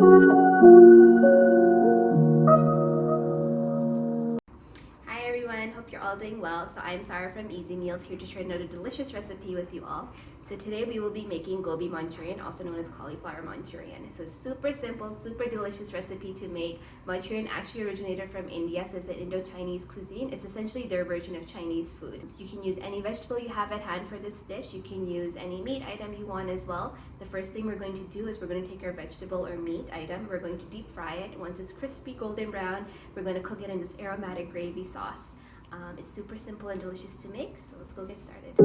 Hi everyone, hope you're all doing well. So I'm Sarah from Easy Meals, here to share another delicious recipe with you all. So today we will be making gobi Manchurian, also known as cauliflower Manchurian. So super simple, super delicious recipe to make. Manchurian actually originated from India, so it's an Indo-Chinese cuisine. It's essentially their version of Chinese food. You can use any vegetable you have at hand for this dish. You can use any meat item you want as well. The first thing we're going to do is we're going to take our vegetable or meat item. We're going to deep fry it. Once it's crispy golden brown, we're going to cook it in this aromatic gravy sauce. It's super simple and delicious to make, so let's go get started.